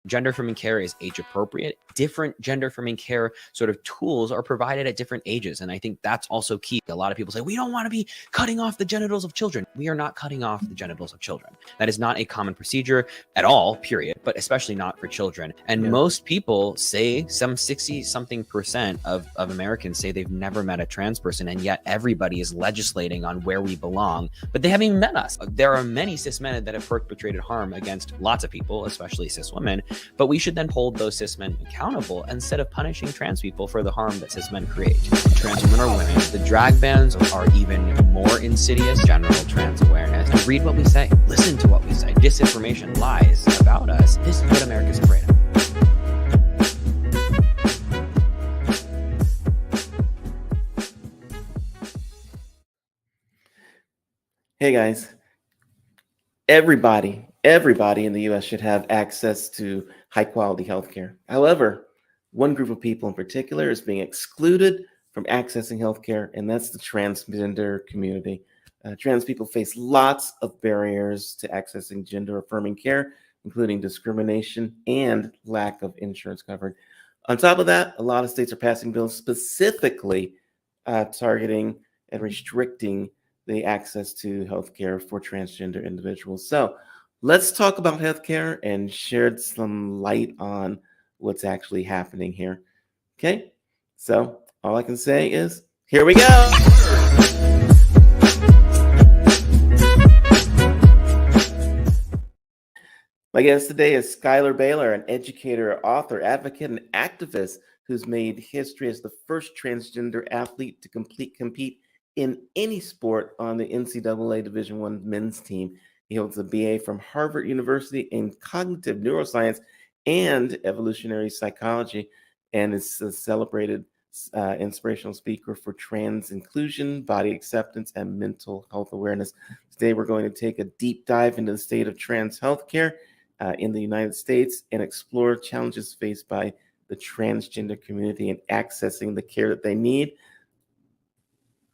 gender affirming care is age appropriate. Different gender affirming care sort of tools are provided at different ages. And I think that's also key. A lot of people say, we don't want to be cutting off the genitals of children. We are not cutting off the genitals of children. That is not a common procedure at all, period, but especially not for children. And most people say, some 60-something% of Americans say they've never met a trans person, and yet everybody is legislating on where we belong, but they haven't even met us. There are many cis men that have perpetrated harm against lots of people, especially cis women, but we should then hold those cis men accountable instead of punishing trans people for the harm that cis men create. Trans women are women. The drag bans are even more insidious. General trans awareness. And read what we say. Listen to what we say. Disinformation, lies about us. This is what America's afraid of. Hey guys, everybody in the US should have access to high quality healthcare. However, one group of people in particular is being excluded from accessing healthcare, and that's the transgender community. Trans people face lots of barriers to accessing gender affirming care, including discrimination and lack of insurance coverage. On top of that, a lot of states are passing bills specifically targeting and restricting the access to healthcare for transgender individuals. So let's talk about healthcare and shed some light on what's actually happening here. Okay, so all I can say is, here we go. My guest today is Schuyler Bailar, an educator, author, advocate, and activist who's made history as the first transgender athlete to compete in any sport on the NCAA Division I men's team. He holds a BA from Harvard University in cognitive neuroscience and evolutionary psychology, and is a celebrated inspirational speaker for trans inclusion, body acceptance, and mental health awareness. Today, we're going to take a deep dive into the state of trans healthcare in the United States and explore challenges faced by the transgender community in accessing the care that they need.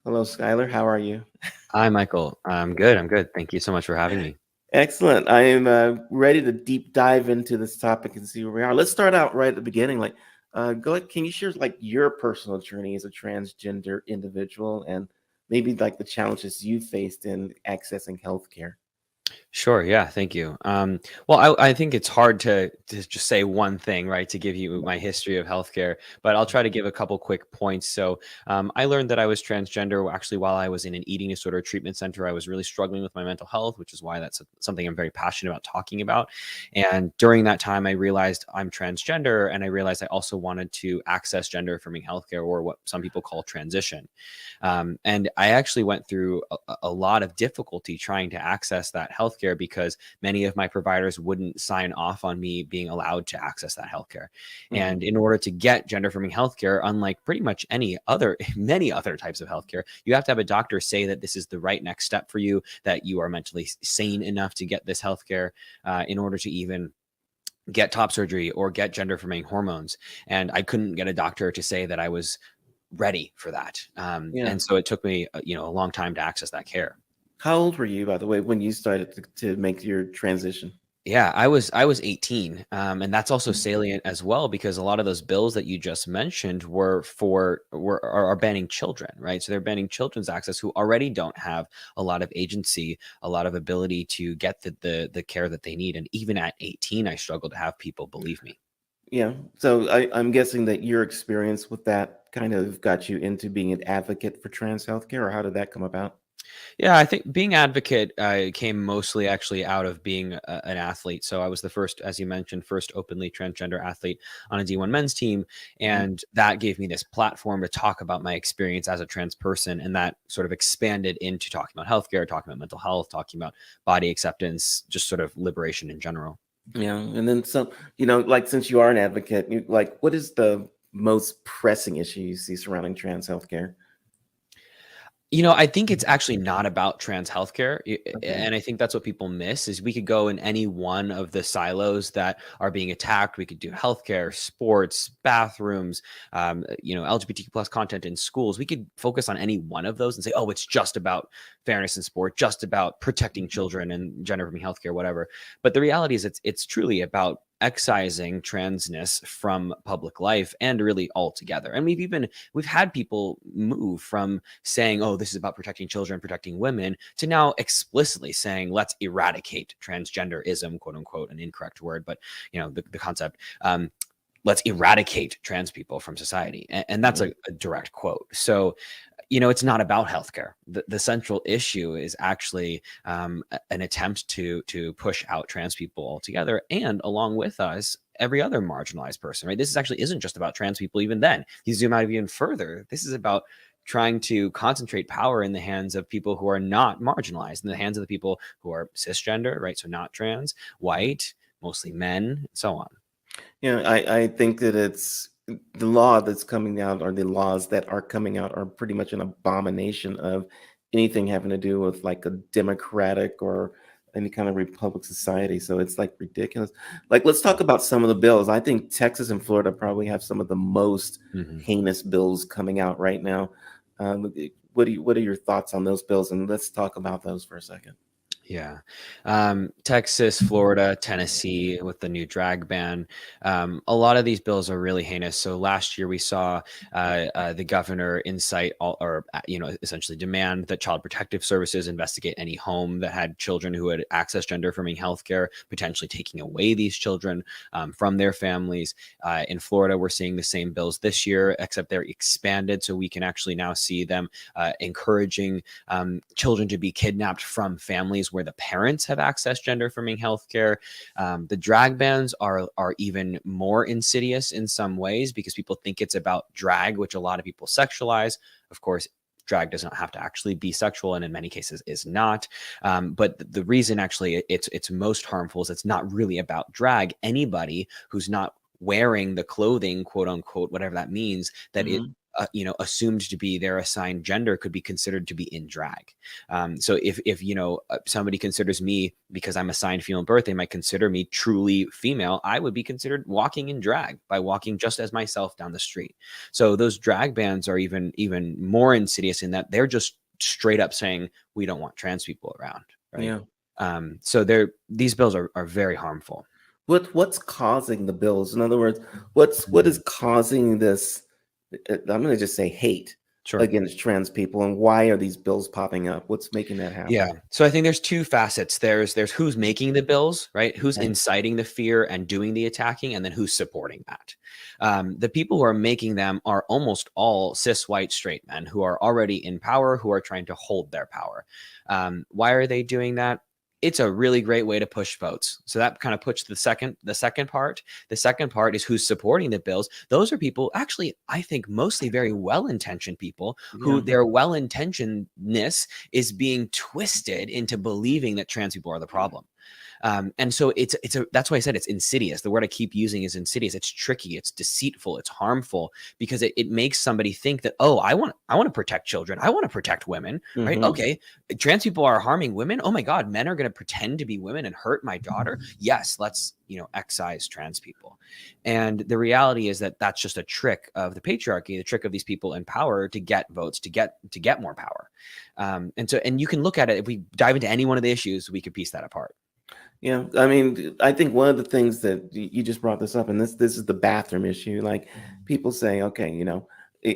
Hello, Schuyler. How are you? Hi, Michael. I'm good. Thank you so much for having me. Excellent. I am ready to deep dive into this topic and see where we are. Let's start out right at the beginning. Go ahead. Can you share your personal journey as a transgender individual and maybe the challenges you faced in accessing healthcare? Sure. Yeah. Thank you. Well, I think it's hard to just say one thing, right, to give you my history of healthcare, but I'll try to give a couple quick points. So I learned that I was transgender actually while I was in an eating disorder treatment center. I was really struggling with my mental health, which is why that's something I'm very passionate about talking about. And during that time, I realized I'm transgender, and I realized I also wanted to access gender affirming healthcare, or what some people call transition. And I actually went through a lot of difficulty trying to access that healthcare because many of my providers wouldn't sign off on me being allowed to access that healthcare. Mm-hmm. And in order to get gender affirming healthcare, unlike pretty much many other types of healthcare, you have to have a doctor say that this is the right next step for you, that you are mentally sane enough to get this healthcare in order to even get top surgery or get gender affirming hormones. And I couldn't get a doctor to say that I was ready for that. And so it took me, a long time to access that care. How old were you, by the way, when you started to make your transition? Yeah, I was 18. And that's also salient as well, because a lot of those bills that you just mentioned are banning children, right? So they're banning children's access who already don't have a lot of agency, a lot of ability to get the care that they need. And even at 18, I struggled to have people believe me. Yeah. So I'm guessing that your experience with that kind of got you into being an advocate for trans healthcare, or how did that come about? Yeah, I think being advocate came mostly actually out of being an athlete. So I was the first, as you mentioned, first openly transgender athlete on a D1 men's team. And that gave me this platform to talk about my experience as a trans person. And that sort of expanded into talking about healthcare, talking about mental health, talking about body acceptance, just sort of liberation in general. Yeah. And then so, since you are an advocate, what is the most pressing issue you see surrounding trans healthcare? I think it's actually not about trans healthcare. And I think that's what people miss, is we could go in any one of the silos that are being attacked. We could do healthcare, sports, bathrooms, LGBTQ plus content in schools. We could focus on any one of those and say, oh, it's just about fairness in sport, just about protecting children and gender affirming healthcare, whatever. But the reality is it's truly about excising transness from public life and really altogether. And we've had people move from saying, oh, this is about protecting children, protecting women, to now explicitly saying, let's eradicate transgenderism, quote unquote, an incorrect word, but the concept. Let's eradicate trans people from society. And that's a direct quote. So, it's not about healthcare. The central issue is actually an attempt to push out trans people altogether, and along with us, every other marginalized person, right? This actually isn't just about trans people. Even then, you zoom out even further, this is about trying to concentrate power in the hands of people who are not marginalized, in the hands of the people who are cisgender, right? So not trans, white, mostly men, so on. I think that it's the law that's coming out, or the laws that are coming out, are pretty much an abomination of anything having to do with like a democratic or any kind of republic society. So it's like ridiculous. Like, let's talk about some of the bills. I think Texas and Florida probably have some of the most heinous bills coming out right now. What are your thoughts on those bills? And let's talk about those for a second. Yeah. Texas, Florida, Tennessee with the new drag ban. A lot of these bills are really heinous. So last year we saw the governor incite essentially demand that Child Protective Services investigate any home that had children who had accessed gender affirming healthcare, potentially taking away these children from their families. In Florida, we're seeing the same bills this year, except they're expanded. So we can actually now see them encouraging children to be kidnapped from families where the parents have accessed gender affirming healthcare. The drag bans are even more insidious in some ways, because people think it's about drag, which a lot of people sexualize. Of course, drag does not have to actually be sexual, and in many cases is not. But the reason actually it's most harmful is it's not really about drag. Anybody who's not wearing the clothing, quote unquote, whatever that means, that it assumed to be their assigned gender, could be considered to be in drag. So if somebody considers me, because I'm assigned female birth, they might consider me truly female, I would be considered walking in drag by walking just as myself down the street. So those drag bans are even more insidious in that they're just straight up saying we don't want trans people around, right? Yeah. So these bills are very harmful. What's causing the bills? In other words, what is causing this? I'm going to just say hate Sure. against trans people, and why are these bills popping up? What's making that happen? Yeah. So I think there's two facets. There's who's making the bills, right? Who's Right. inciting the fear and doing the attacking, and then who's supporting that. The people who are making them are almost all cis white straight men who are already in power, who are trying to hold their power. Why are they doing that? It's a really great way to push votes. So that kind of puts the second part. The second part is who's supporting the bills. Those are people, actually, I think mostly very well-intentioned people who their well-intentionness is being twisted into believing that trans people are the problem. And so that's why I said it's insidious. The word I keep using is insidious. It's tricky, it's deceitful, it's harmful, because it makes somebody think that, oh, I want to protect children. I want to protect women, right? Okay. Trans people are harming women. Oh my God, men are going to pretend to be women and hurt my daughter. Yes. Let's, excise trans people. And the reality is that that's just a trick of the patriarchy, the trick of these people in power to get votes, to get more power. And you can look at it. If we dive into any one of the issues, we could piece that apart. Yeah, I mean, I think one of the things that you just brought this up, and this is the bathroom issue. Like, people say, okay,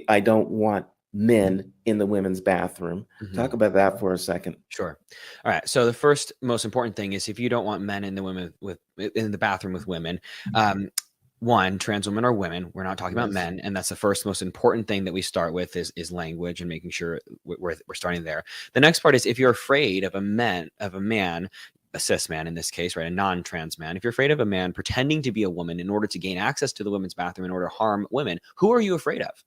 I don't want men in the women's bathroom. Talk about that for a second. Sure. All right. So the first most important thing is, if you don't want men in the bathroom with women, one, trans women are women. We're not talking about men, and that's the first most important thing that we start with is language, and making sure we're starting there. The next part is, if you're afraid of a man, a cis man in this case, right, a non-trans man, if you're afraid of a man pretending to be a woman in order to gain access to the women's bathroom in order to harm women, who are you afraid of?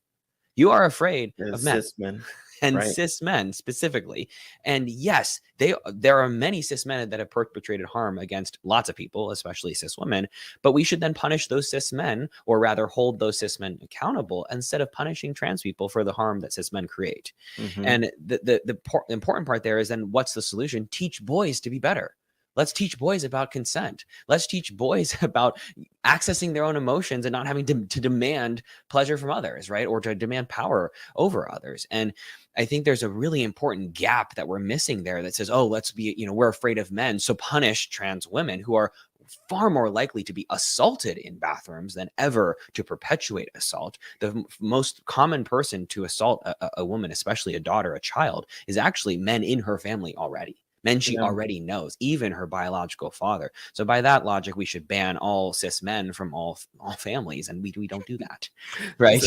You are afraid of men. Cis men. And right. Cis men specifically. And yes, there are many cis men that have perpetrated harm against lots of people, especially cis women, but we should then punish those cis men, or rather hold those cis men accountable, instead of punishing trans people for the harm that cis men create. And the important part there is, then what's the solution? Teach boys to be better. Let's teach boys about consent. Let's teach boys about accessing their own emotions and not having to demand pleasure from others, right? Or to demand power over others. And I think there's a really important gap that we're missing there that says, oh, let's be, we're afraid of men, so punish trans women who are far more likely to be assaulted in bathrooms than ever to perpetuate assault. The most common person to assault a woman, especially a daughter, a child, is actually men in her family already. Men she Yeah. already knows, even her biological father. So by that logic, we should ban all cis men from all families, and we don't do that, right?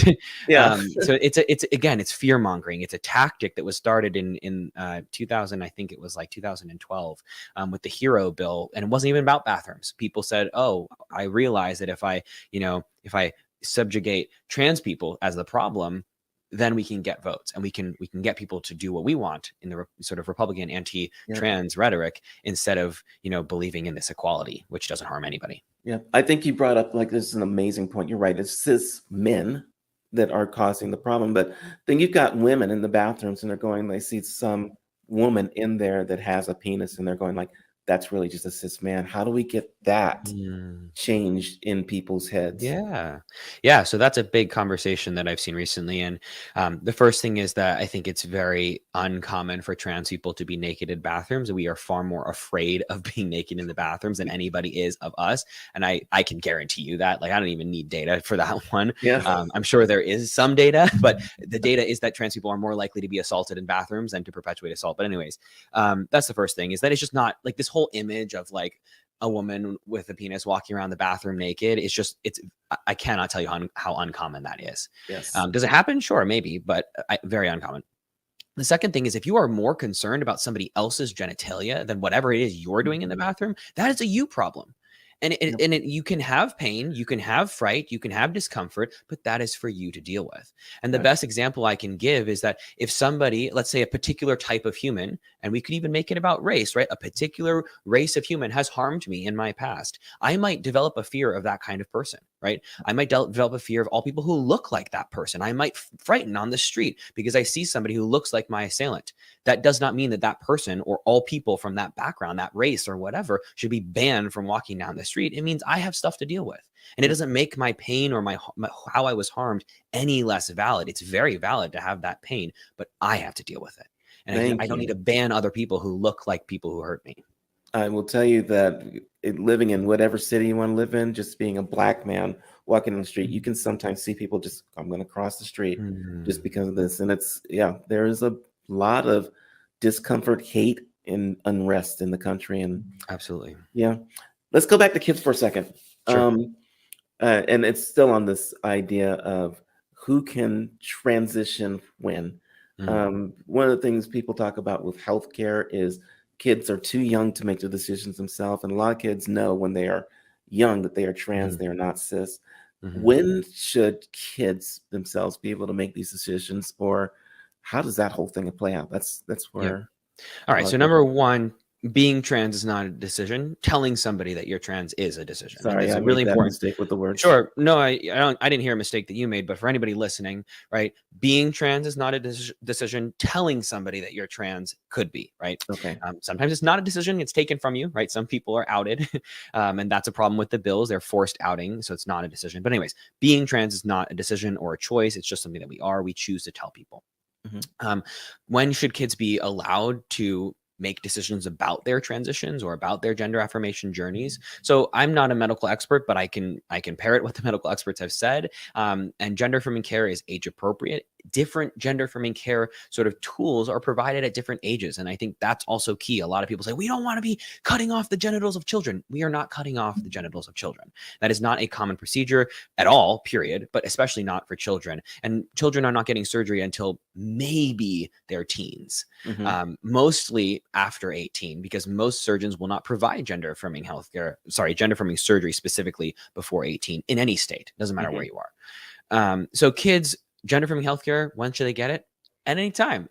Yeah. So it's again, it's fear mongering. It's a tactic that was started in 2000, I think it was like 2012, with the Hero Bill, and it wasn't even about bathrooms. People said, "Oh, I realize that if I subjugate trans people as the problem, then we can get votes, and we can get people to do what we want in the sort of Republican anti-trans rhetoric, instead of believing in this equality, which doesn't harm anybody." Yeah. I think you brought up, like, this is an amazing point. You're right. It's cis men that are causing the problem. But then you've got women in the bathrooms and they see some woman in there that has a penis and they're going like, that's really just a cis man. How do we get that Mm. changed in people's heads? Yeah. So that's a big conversation that I've seen recently. And the first thing is that I think it's very uncommon for trans people to be naked in bathrooms. We are far more afraid of being naked in the bathrooms than anybody is of us. And I can guarantee you that. Like, I don't even need data for that one. Yeah. I'm sure there is some data, but the data is that trans people are more likely to be assaulted in bathrooms than to perpetuate assault. But anyways, that's the first thing, is that it's just not like this whole image of like a woman with a penis walking around the bathroom naked. I cannot tell you how uncommon that is. Yes. Does it happen? Sure, maybe, but very uncommon. The second thing is, if you are more concerned about somebody else's genitalia than whatever it is you're doing in the bathroom, that is a you problem. And you can have pain, you can have fright, you can have discomfort, but that is for you to deal with. And the best example I can give is that if somebody, let's say a particular type of human, and we could even make it about race, right? A particular race of human has harmed me in my past. I might develop a fear of that kind of person, right? I might develop a fear of all people who look like that person. I might frighten on the street because I see somebody who looks like my assailant. That does not mean that that person or all people from that background, that race or whatever, should be banned from walking down the street. It means I have stuff to deal with. And it doesn't make my pain or my how I was harmed any less valid. It's very valid to have that pain, but I have to deal with it. And I don't need to ban other people who look like people who hurt me. I will tell you that living in whatever city you want to live in, just being a Black man walking on the street, you can sometimes see people just, I'm going to cross the street just because of this. And there is a lot of discomfort, hate, and unrest in the country. And Absolutely. yeah, let's go back to kids for a second. Sure. And it's still on this idea of who can transition when. One of the things people talk about with healthcare is kids are too young to make the decisions themselves. And a lot of kids know when they are young that they are trans, they are not cis. When should kids themselves be able to make these decisions, or how does that whole thing play out? That's where. All right. So number one, being trans is not a decision. Telling somebody that you're trans is a decision. Sorry, I really made that important mistake with the words. Sure. No, I didn't hear a mistake that you made, but for anybody listening, right? Being trans is not a decision. Telling somebody that you're trans could be, right? Okay. Sometimes it's not a decision. It's taken from you, right? Some people are outed, and that's a problem with the bills. They're forced outing, so it's not a decision. But anyways, being trans is not a decision or a choice. It's just something that we choose to tell people. When should kids be allowed to make decisions about their transitions or about their gender affirmation journeys? So I'm not a medical expert, but I can parrot what the medical experts have said. And gender affirming care is age appropriate. Different gender affirming care sort of tools are provided at different ages. And I think that's also key. A lot of people say, we don't want to be cutting off the genitals of children. We are not cutting off the genitals of children. That is not a common procedure at all, period, but especially not for children. And children are not getting surgery until maybe they're teens, mostly after 18, because most surgeons will not provide gender affirming surgery specifically before 18 in any state. Doesn't matter where you are. So kids, gender affirming healthcare, when should they get it? At any time.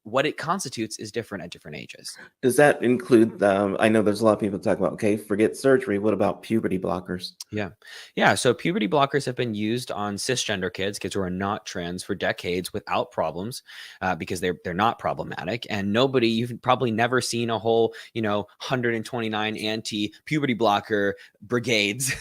What it constitutes is different at different ages. Does that include, I know there's a lot of people talk about, okay, forget surgery. What about puberty blockers? Yeah. So puberty blockers have been used on cisgender kids who are not trans, for decades without problems, because they're not problematic. And you've probably never seen a whole, 129 anti-puberty blocker brigades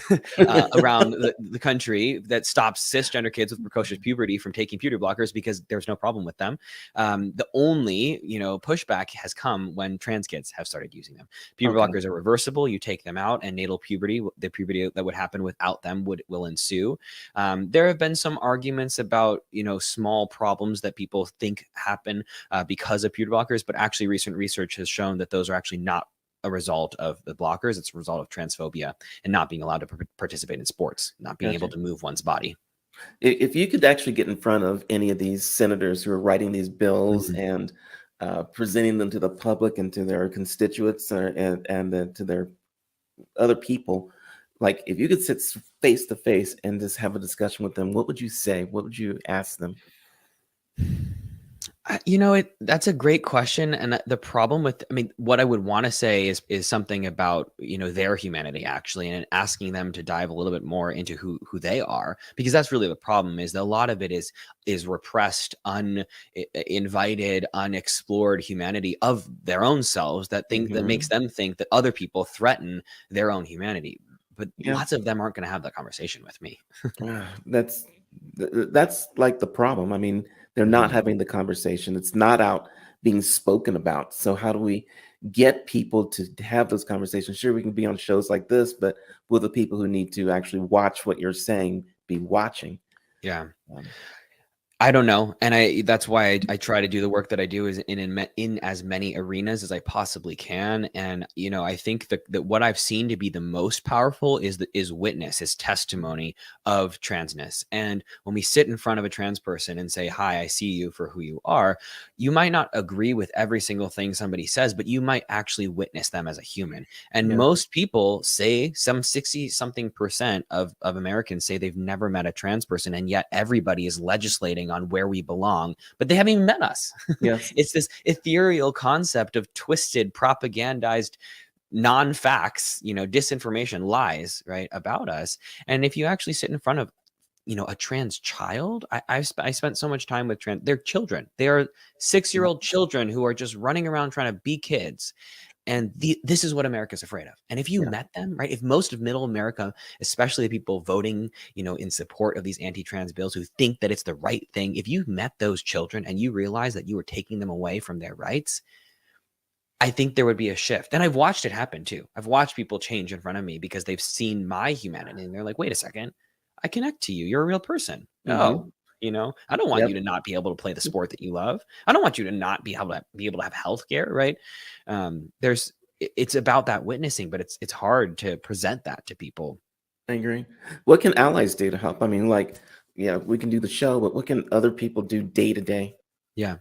around the country that stops cisgender kids with precocious puberty from taking puberty blockers, because there's no problem with them. The only, pushback has come when trans kids have started using them. Puberty Okay. blockers are reversible. You take them out, and natal puberty, the puberty that would happen without them, will ensue. There have been some arguments about, small problems that people think happen because of puberty blockers, but actually recent research has shown that those are actually not a result of the blockers. It's a result of transphobia and not being allowed to participate in sports, not being able Gotcha. to move one's body. If you could actually get in front of any of these senators who are writing these bills Mhm. and presenting them to the public and to their constituents and to their other people, like if you could sit face to face and just have a discussion with them, what would you say? What would you ask them? That's a great question. And the problem with, I mean, what I would want to say is something about, their humanity actually, and asking them to dive a little bit more into who they are, because that's really the problem. Is that a lot of it is repressed, uninvited, unexplored humanity of their own selves that makes Mhm. them think that other people threaten their own humanity. But Yeah. lots of them aren't going to have that conversation with me. That's that's like the problem. I mean, they're not Mhm. having the conversation. It's not out being spoken about. So how do we get people to have those conversations? Sure, we can be on shows like this, but will the people who need to actually watch what you're saying be watching? Yeah. Um, I don't know, and that's why I try to do the work that I do is in as many arenas as I possibly can, and, I think that what I've seen to be the most powerful is witness, is testimony of transness, and when we sit in front of a trans person and say, "Hi, I see you for who you are," you might not agree with every single thing somebody says, but you might actually witness them as a human, and yeah, most people say, some 60 something percent of Americans say they've never met a trans person, and yet everybody is legislating on where we belong, but they haven't even met us. yes, It's this ethereal concept of twisted, propagandized non-facts, disinformation, lies, right, about us. And if you actually sit in front of, a trans child, I spent so much time with they're children. They are yeah, 6-year-old children who are just running around trying to be kids. And this is what America's afraid of. And if you yeah, met them, right, if most of middle America, especially the people voting, in support of these anti-trans bills who think that it's the right thing, if you met those children and you realize that you were taking them away from their rights, I think there would be a shift. And I've watched it happen too. I've watched people change in front of me because they've seen my humanity and they're like, wait a second, I connect to you. You're a real person. Oh, hmm, I don't want you yep, to not be able to play the sport that you love. I don't want you to not be able to have health care, right? It's about that witnessing, but it's hard to present that to people. I agree. What can allies do to help? I mean, like, yeah, we can do the show, but what can other people do day to day? Yeah.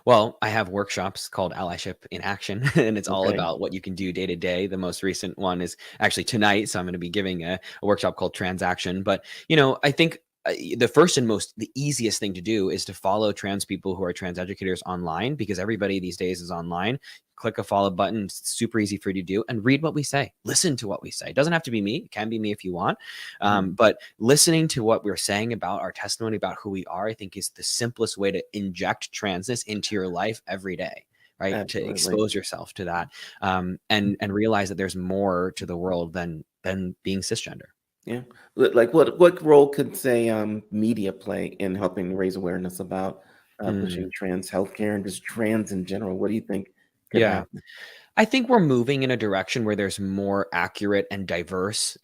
Well, I have workshops called Allyship in Action, and it's all Okay. about what you can do day to day. The most recent one is actually tonight, so I'm going to be giving a workshop called Transaction. But I think the first and the easiest thing to do is to follow trans people who are trans educators online, because everybody these days is online. Click a follow button; it's super easy for you to do, and read what we say. Listen to what we say. It doesn't have to be me; it can be me if you want. Mhm. But listening to what we're saying about our testimony, about who we are, I think is the simplest way to inject transness into your life every day, right? To Absolutely. expose yourself to that, and realize that there's more to the world than being cisgender. Yeah. Like what role could say media play in helping raise awareness about pushing Mm, trans healthcare and just trans in general? What do you think could yeah. happen? I think we're moving in a direction where there's more accurate and diverse,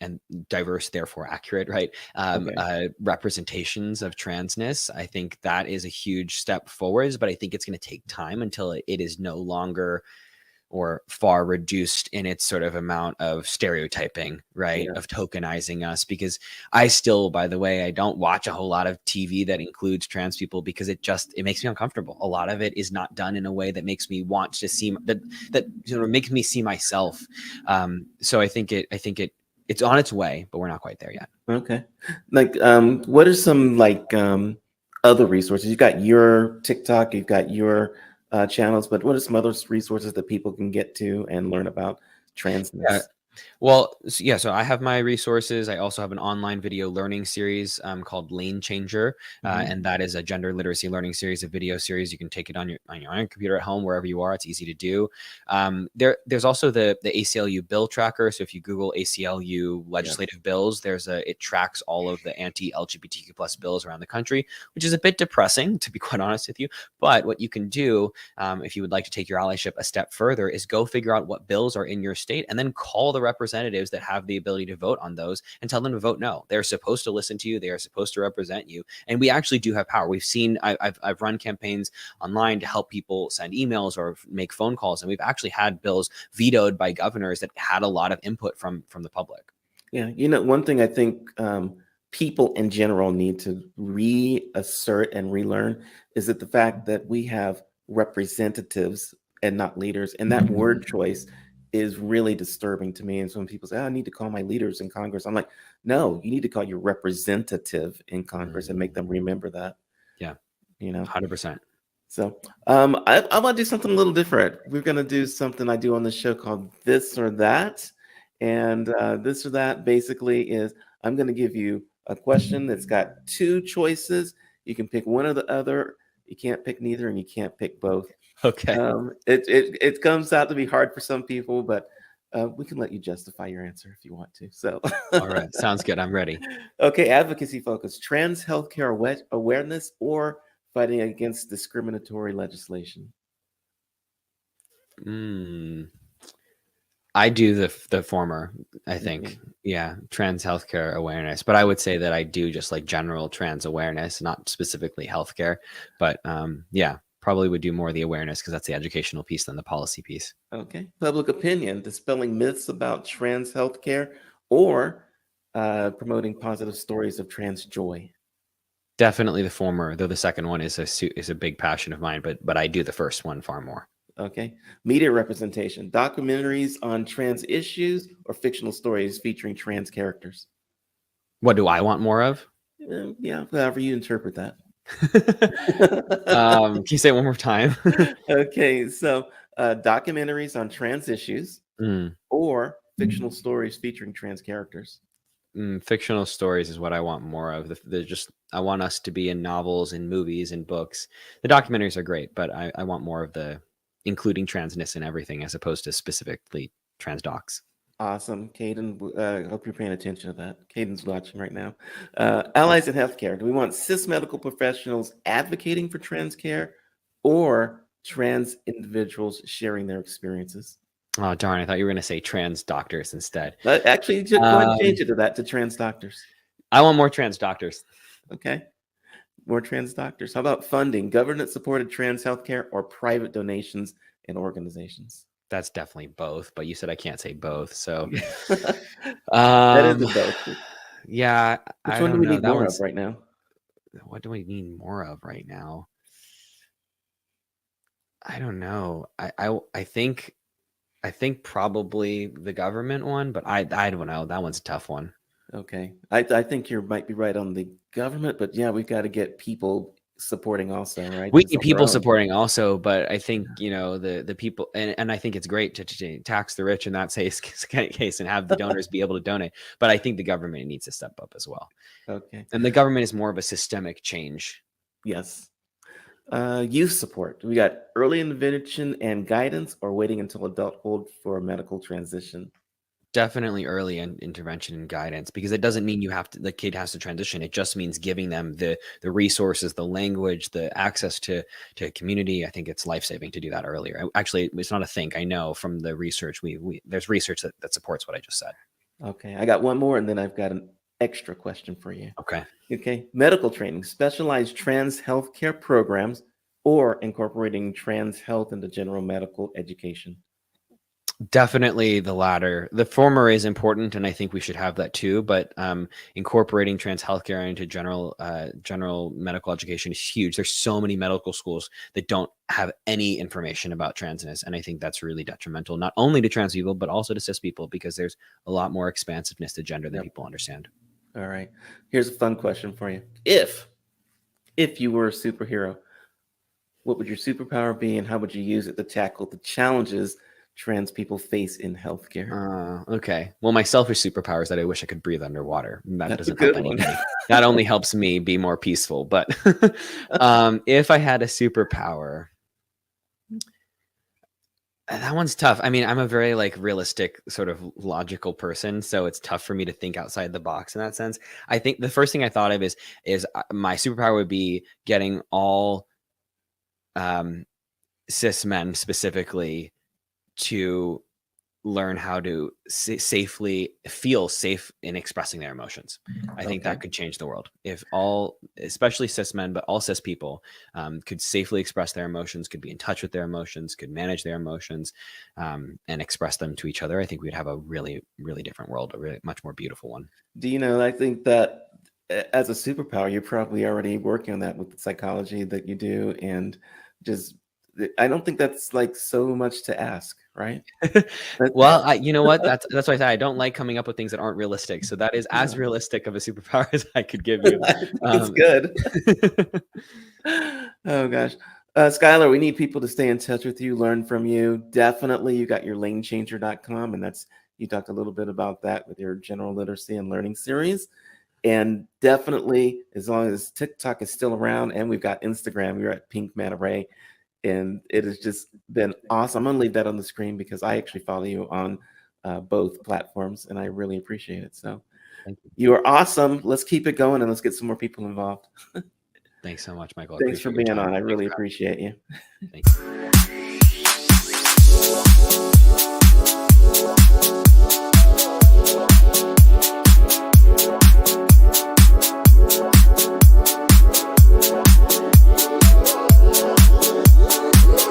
therefore accurate, right? Okay. Representations of transness. I think that is a huge step forwards, but I think it's going to take time until it is no longer or far reduced in its sort of amount of stereotyping, right? Yeah. Of tokenizing us. Because I still, by the way, I don't watch a whole lot of TV that includes trans people because it makes me uncomfortable. A lot of it is not done in a way that makes me want to see that makes me see myself. So it's on its way, but we're not quite there yet. Okay. Like what are some like other resources? You've got your TikTok, you've got your channels, but what are some other resources that people can get to and learn about Yeah. transness? Well, yeah, so I have my resources. I also have an online video learning series called Lane Changer, Hmm. and that is a gender literacy learning series, a video series. You can take it on your own computer at home, wherever you are. It's easy to do. There's also the ACLU bill tracker. So if you Google ACLU Yeah. legislative bills, it tracks all of the anti-LGBTQ plus bills around the country, which is a bit depressing, to be quite honest with you. But what you can do, if you would like to take your allyship a step further, is go figure out what bills are in your state and then call the representatives that have the ability to vote on those and tell them to vote no. They're supposed to listen to you. They are supposed to represent you. And we actually do have power. We've seen, I've run campaigns online to help people send emails or make phone calls. And we've actually had bills vetoed by governors that had a lot of input from the public. Yeah. One thing I think people in general need to reassert and relearn is that the fact that we have representatives and not leaders, and that word choice is really disturbing to me. And so when people say, "Oh, I need to call my leaders in Congress," I'm like, no, you need to call your representative in Congress and make them remember that. Yeah, You know. 100%. So I want to do something a little different. We're going to do something I do on the show called This or That. And this or that basically is I'm going to give you a question that's got two choices. You can pick one or the other. You can't pick neither, and you can't pick both. Okay. It comes out to be hard for some people, but we can let you justify your answer if you want to. So, All right. Sounds good. I'm ready. okay, advocacy focus, trans healthcare awareness, or fighting against discriminatory legislation. I do the former, I think. Mhm. Yeah, trans healthcare awareness. But I would say that I do just like general trans awareness, not specifically healthcare. But yeah, probably would do more of the awareness because that's the educational piece than the policy piece. Okay, public opinion, dispelling myths about trans healthcare, or promoting positive stories of trans joy. Definitely the former, though the second one is a big passion of mine. But I do the first one far more. Okay, media representation, documentaries on trans issues, or fictional stories featuring trans characters. What do I want more of? Yeah, however you interpret that. Can you say it one more time? Okay, so documentaries on trans issues, Mm. or fictional stories featuring trans characters. Fictional stories is what I want more of. I want us to be in novels and movies and books. The documentaries are great, but I want more of the including transness in everything as opposed to specifically trans docs. Awesome, Caden. Hope you're paying attention to that. Caden's watching right now. Allies in healthcare. Do we want cis medical professionals advocating for trans care, or trans individuals sharing their experiences? Oh darn! I thought you were going to say trans doctors instead. Actually, just go ahead and change it to that, to trans doctors. I want more trans doctors. Okay, more trans doctors. How about funding, government-supported trans healthcare, or private donations and organizations? That's definitely both, but you said I can't say both, so That is a um, both. yeah, Which I one do don't we know. need That more of one's right now? what do we need more of right now? I don't know. I think probably the government one, but I don't know. That one's a tough one. Okay. I think you might be right on the government, but yeah, we've got to get people supporting also, right? We Just need on their people own. supporting also, but I think the people and I think it's great to tax the rich in that case and have the donors be able to donate. But I think the government needs to step up as well, Okay. and the government is more of a systemic change. Yes. Youth support. We got early intervention and guidance, or waiting until adulthood for a medical transition. Definitely early intervention and guidance, because it doesn't mean the kid has to transition. It just means giving them the resources, the language, the access to community. I think it's life-saving to do that earlier. Actually, it's not a think. I know from the research, there's research that supports what I just said. Okay. I got one more, and then I've got an extra question for you. Okay. Okay. Medical training, specialized trans healthcare programs, or incorporating trans health into general medical education. Definitely the latter. The former is important, and I think we should have that too. But incorporating trans healthcare into general medical education is huge. There's so many medical schools that don't have any information about transness, and I think that's really detrimental, not only to trans people but also to cis people, because there's a lot more expansiveness to gender than Yep. people understand. All right. Here's a fun question for you. If you were a superhero, what would your superpower be, and how would you use it to tackle the challenges trans people face in healthcare. Okay. Well, my selfish superpower is that I wish I could breathe underwater. That That's a doesn't help good one. anybody. That only helps me be more peaceful. But if I had a superpower, that one's tough. I mean, I'm a very like realistic sort of logical person, so it's tough for me to think outside the box in that sense. I think the first thing I thought of is my superpower would be getting all cis men specifically to learn how to safely feel safe in expressing their emotions. I think that could change the world if all, especially cis men, but all cis people could safely express their emotions, could be in touch with their emotions, could manage their emotions, and express them to each other. I think we'd have a really, really different world, a really much more beautiful one. Do you know, I think that as a superpower, you're probably already working on that with the psychology that you do. And just, I don't think that's like so much to ask, right? Well, you know what? That's why I said I don't like coming up with things that aren't realistic. So that is as realistic of a superpower as I could give you. I think it's good. Oh gosh. Schuyler, we need people to stay in touch with you, learn from you. Definitely, you got your lanechanger.com, and that's, you talked a little bit about that with your general literacy and learning series. And definitely, as long as TikTok is still around, and we've got Instagram, we're at Pink Manta Ray, and it has just been awesome. I'm gonna leave that on the screen because I actually follow you on both platforms, and I really appreciate it. So Thank you. you are awesome. Let's keep it going, and let's get some more people involved. Thanks so much, Michael. Thanks for being on. I really Thanks for appreciate you. Thank you.